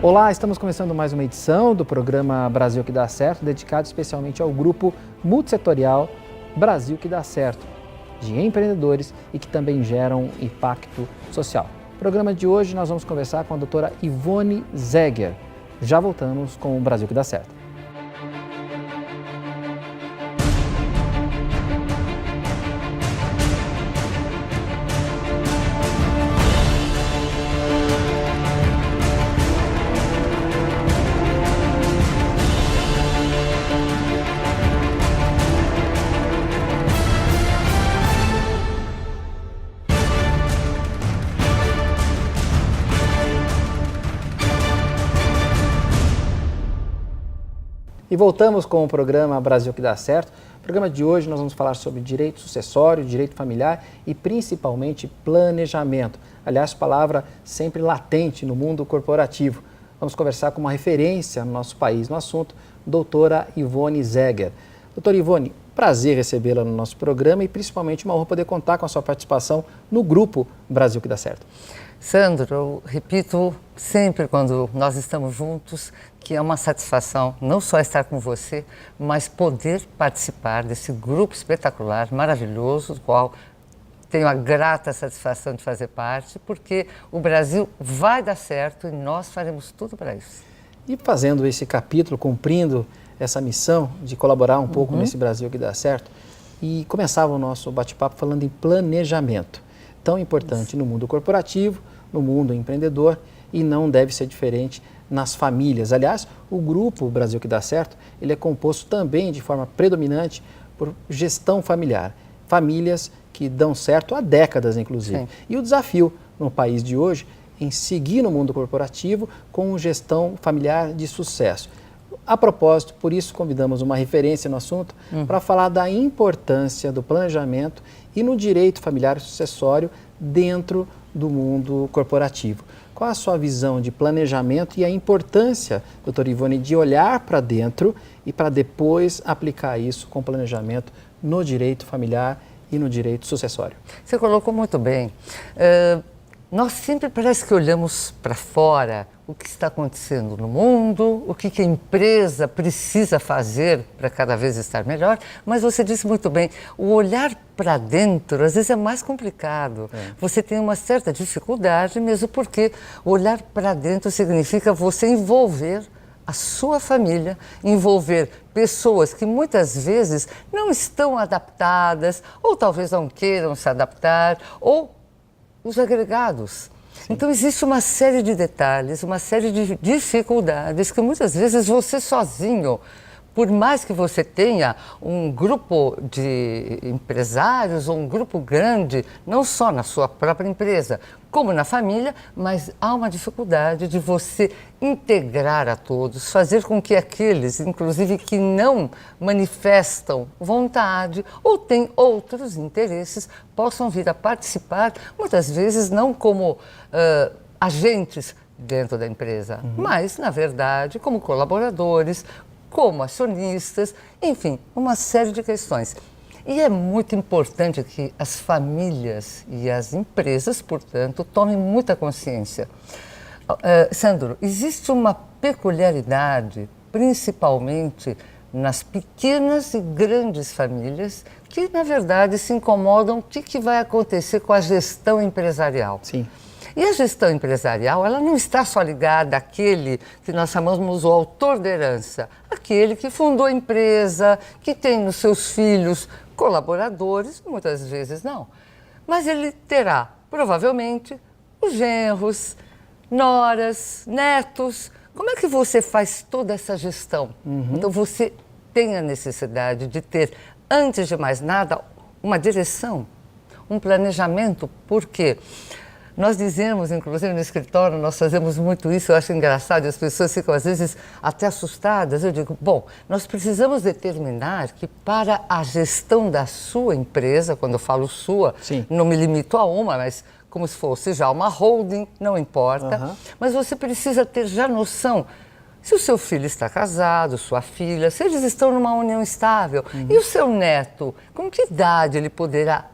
Olá, estamos começando mais uma edição do programa Brasil que dá certo, dedicado especialmente ao grupo multissetorial Brasil que dá certo, de empreendedores e que também geram impacto social. No programa de hoje nós vamos conversar com a doutora Ivone Zeger. Já voltamos com o Brasil que dá certo. E voltamos com o programa Brasil que dá certo. No programa de hoje nós vamos falar sobre direito sucessório, direito familiar e principalmente planejamento. Aliás, palavra sempre latente no mundo corporativo. Vamos conversar com uma referência no nosso país no assunto, doutora Ivone Zeger. Doutora Ivone, prazer recebê-la no nosso programa e principalmente uma honra poder contar com a sua participação no grupo Brasil que dá certo. Sandro, eu repito sempre quando nós estamos juntos que é uma satisfação não só estar com você, mas poder participar desse grupo espetacular, maravilhoso, do qual tenho a grata satisfação de fazer parte, porque o Brasil vai dar certo e nós faremos tudo para isso. E fazendo esse capítulo, cumprindo essa missão de colaborar um pouco nesse Brasil que dá certo, e começava o nosso bate-papo falando em planejamento, tão importante no mundo corporativo, no mundo empreendedor, e não deve ser diferente nas famílias. Aliás, o grupo Brasil que dá certo, ele é composto também de forma predominante por gestão familiar. Famílias que dão certo há décadas, inclusive. Sim. E o desafio no país de hoje em seguir no mundo corporativo com gestão familiar de sucesso. A propósito, por isso convidamos uma referência no assunto para falar da importância do planejamento e no direito familiar e sucessório dentro do mundo corporativo. Qual a sua visão de planejamento e a importância, doutora Ivone, de olhar para dentro e para depois aplicar isso com planejamento no direito familiar e no direito sucessório? Você colocou muito bem. Nós sempre parece que olhamos para fora o que está acontecendo no mundo, o que a empresa precisa fazer para cada vez estar melhor, mas você disse muito bem, o olhar para dentro às vezes é mais complicado. Você tem uma certa dificuldade mesmo porque olhar para dentro significa você envolver a sua família, envolver pessoas que muitas vezes não estão adaptadas ou talvez não queiram se adaptar ou os agregados. Sim. Então existe uma série de detalhes, uma série de dificuldades que muitas vezes você sozinho, por mais que você tenha um grupo de empresários ou um grupo grande, não só na sua própria empresa, como na família, mas há uma dificuldade de você integrar a todos, fazer com que aqueles, inclusive, que não manifestam vontade ou têm outros interesses, possam vir a participar, muitas vezes não como agentes dentro da empresa, mas, na verdade, como colaboradores, como acionistas, enfim, uma série de questões. E é muito importante que as famílias e as empresas, portanto, tomem muita consciência. Sandro, existe uma peculiaridade, principalmente nas pequenas e grandes famílias, que, na verdade, se incomodam o que vai acontecer com a gestão empresarial. Sim. E a gestão empresarial, ela não está só ligada àquele que nós chamamos o autor da herança, aquele que fundou a empresa, que tem nos seus filhos colaboradores, muitas vezes não. Mas ele terá, provavelmente, os genros, noras, netos. Como é que você faz toda essa gestão? Então você tem a necessidade de ter, antes de mais nada, uma direção, um planejamento, porque nós dizemos, inclusive no escritório, nós fazemos muito isso, eu acho engraçado, as pessoas ficam às vezes até assustadas. Eu digo, bom, nós precisamos determinar que para a gestão da sua empresa, quando eu falo sua, Sim. não me limito a uma, mas como se fosse já uma holding, não importa, mas você precisa ter já noção se o seu filho está casado, sua filha, se eles estão numa união estável, e o seu neto, com que idade ele poderá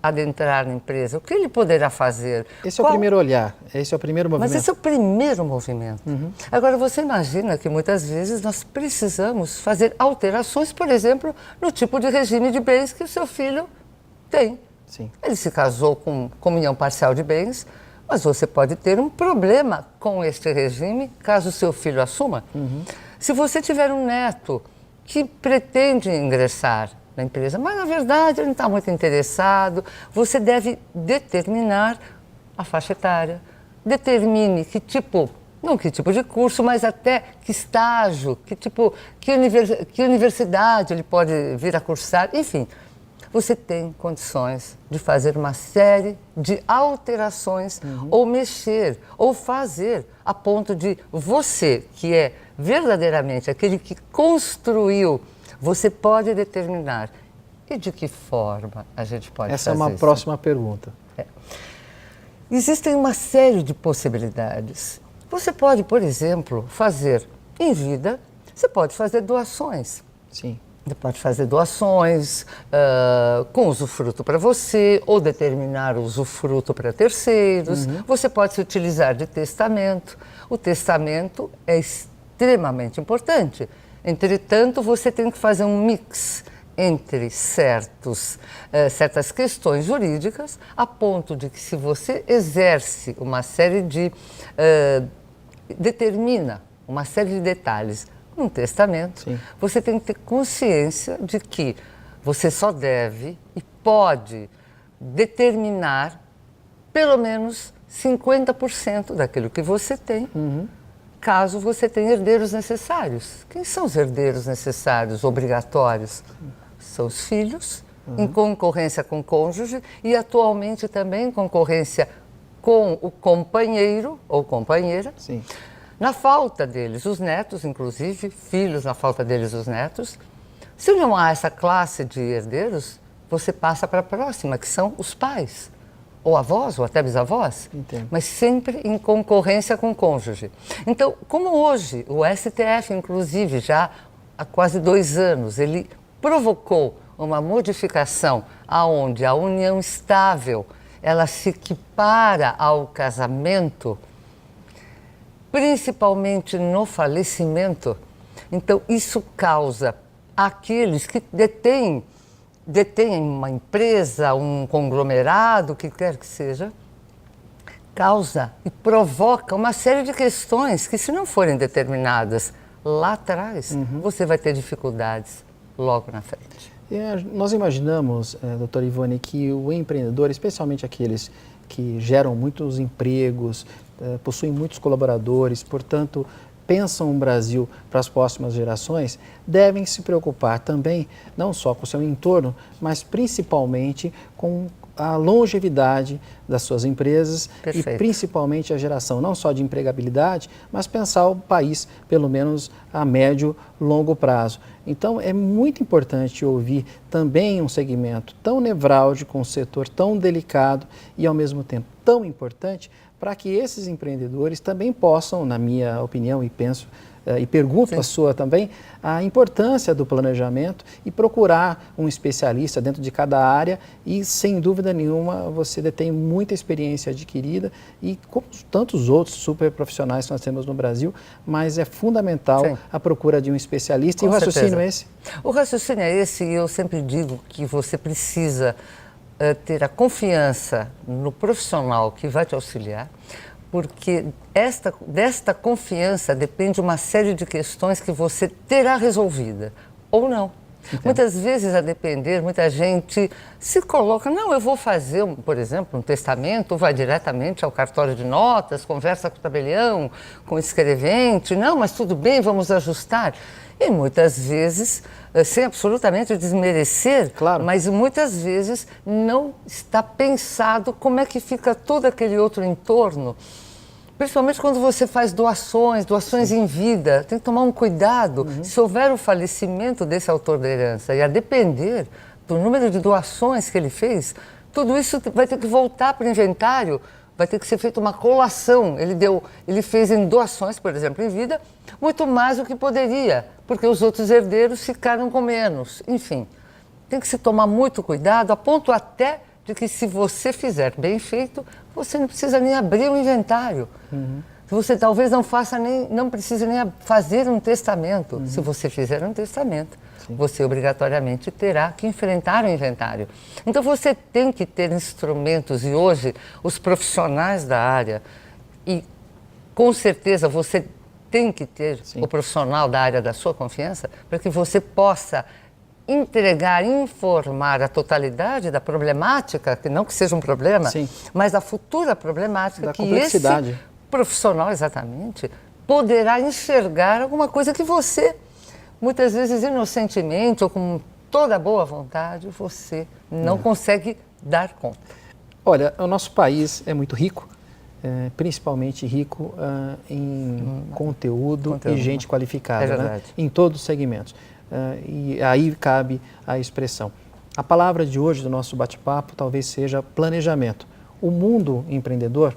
adentrar na empresa? O que ele poderá fazer? Esse é o primeiro olhar, esse é o primeiro movimento. Mas esse é o primeiro movimento. Agora, você imagina que muitas vezes nós precisamos fazer alterações, por exemplo, no tipo de regime de bens que o seu filho tem. Sim. Ele se casou com comunhão parcial de bens, mas você pode ter um problema com este regime caso o seu filho assuma. Se você tiver um neto que pretende ingressar na empresa, mas na verdade ele não está muito interessado, você deve determinar a faixa etária, determine que tipo, não que tipo de curso, mas até que estágio, que universidade ele pode vir a cursar, enfim. Você tem condições de fazer uma série de alterações ou mexer, ou fazer a ponto de você, que é verdadeiramente aquele que construiu, você pode determinar. E de que forma a gente pode fazer isso? Essa é uma próxima pergunta. Existem uma série de possibilidades. Você pode, por exemplo, fazer em vida, você pode fazer doações. Sim. Você pode fazer doações com usufruto para você ou determinar usufruto para terceiros. Você pode se utilizar de testamento. O testamento é extremamente importante. Entretanto, você tem que fazer um mix entre certas questões jurídicas, a ponto de que se você exerce uma série de... determina uma série de detalhes num testamento, sim, você tem que ter consciência de que você só deve e pode determinar pelo menos 50% daquilo que você tem, caso você tenha herdeiros necessários. Quem são os herdeiros necessários, obrigatórios? São os filhos, em concorrência com o cônjuge e atualmente também em concorrência com o companheiro ou companheira. Sim. Na falta deles, os netos, inclusive, filhos, na falta deles, os netos. Se não há essa classe de herdeiros, você passa para a próxima, que são os pais, ou avós, ou até bisavós, Entendo. mas sempre em concorrência com o cônjuge. Então, como hoje, o STF, inclusive, já há quase 2 anos, ele provocou uma modificação aonde a união estável, ela se equipara ao casamento, principalmente no falecimento. Então, isso causa aqueles que detêm uma empresa, um conglomerado, o que quer que seja, causa e provoca uma série de questões que, se não forem determinadas lá atrás, você vai ter dificuldades logo na frente. Nós imaginamos, doutora Ivone, que o empreendedor, especialmente aqueles que geram muitos empregos, possuem muitos colaboradores, portanto, pensam o Brasil para as próximas gerações, devem se preocupar também, não só com o seu entorno, mas principalmente com a longevidade das suas empresas. Perfeito. E principalmente a geração não só de empregabilidade, mas pensar o país pelo menos a médio, longo prazo. Então é muito importante ouvir também um segmento tão nevrálgico, um setor tão delicado e ao mesmo tempo tão importante para que esses empreendedores também possam, na minha opinião, e penso e pergunto a sua também, a importância do planejamento e procurar um especialista dentro de cada área e, sem dúvida nenhuma, você detém muita experiência adquirida e como tantos outros super profissionais que nós temos no Brasil, mas é fundamental a procura de um especialista. Com e o raciocínio certeza. é esse? O raciocínio é esse e eu sempre digo que você precisa ter a confiança no profissional que vai te auxiliar, porque desta confiança depende uma série de questões que você terá resolvida, ou não. Entendo. Muitas vezes, a depender, muita gente se coloca, não, eu vou fazer, por exemplo, um testamento, vai diretamente ao cartório de notas, conversa com o tabelião, com o escrevente, não, mas tudo bem, vamos ajustar. E muitas vezes, sem absolutamente desmerecer, claro, mas muitas vezes não está pensado como é que fica todo aquele outro entorno. Principalmente quando você faz doações em vida, tem que tomar um cuidado. Se houver o falecimento desse autor da herança e a depender do número de doações que ele fez, tudo isso vai ter que voltar para o inventário, vai ter que ser feita uma colação. Ele fez em doações, por exemplo, em vida, muito mais do que poderia, porque os outros herdeiros ficaram com menos. Enfim, tem que se tomar muito cuidado, a ponto até de que se você fizer bem feito, você não precisa nem abrir um inventário. Você talvez não precise nem fazer um testamento. Se você fizer um testamento, você obrigatoriamente terá que enfrentar o inventário. Então você tem que ter instrumentos, e hoje os profissionais da área, e com certeza você tem que ter o profissional da área da sua confiança, para que você possa entregar, informar a totalidade da problemática, que não que seja um problema, mas a futura problemática da que complexidade. esse profissional, exatamente, poderá enxergar alguma coisa que você, muitas vezes inocentemente ou com toda boa vontade, você não consegue dar conta. Olha, o nosso país é muito rico, principalmente rico em conteúdo e gente qualificada, né? Em todos os segmentos. E aí cabe a expressão. A palavra de hoje do nosso bate-papo talvez seja planejamento. O mundo empreendedor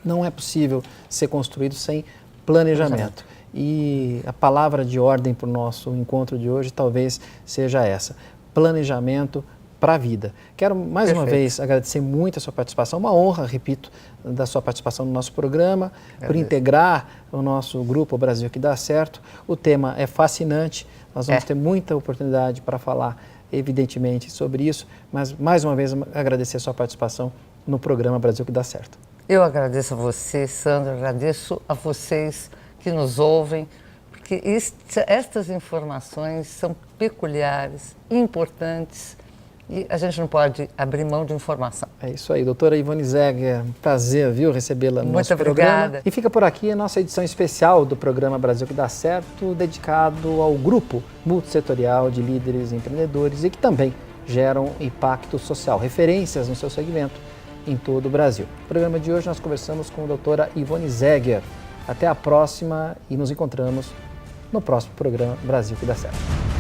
não é possível ser construído sem planejamento. E a palavra de ordem para o nosso encontro de hoje talvez seja essa: planejamento para a vida. Quero mais uma vez agradecer muito a sua participação, uma honra, repito, da sua participação no nosso programa, por integrar o nosso grupo O Brasil que Dá Certo. O tema é fascinante, nós vamos ter muita oportunidade para falar, evidentemente, sobre isso, mas mais uma vez agradecer a sua participação no programa Brasil que Dá Certo. Eu agradeço a você, Sandra, agradeço a vocês que nos ouvem, porque estas informações são peculiares, importantes, e a gente não pode abrir mão de informação. É isso aí, doutora Ivone Zegger, prazer, viu, recebê-la no nosso programa. Muito obrigada. E fica por aqui a nossa edição especial do programa Brasil que Dá Certo, dedicado ao grupo multissetorial de líderes empreendedores e que também geram impacto social, referências no seu segmento em todo o Brasil. No programa de hoje nós conversamos com a doutora Ivone Zegger. Até a próxima e nos encontramos no próximo programa Brasil que Dá Certo.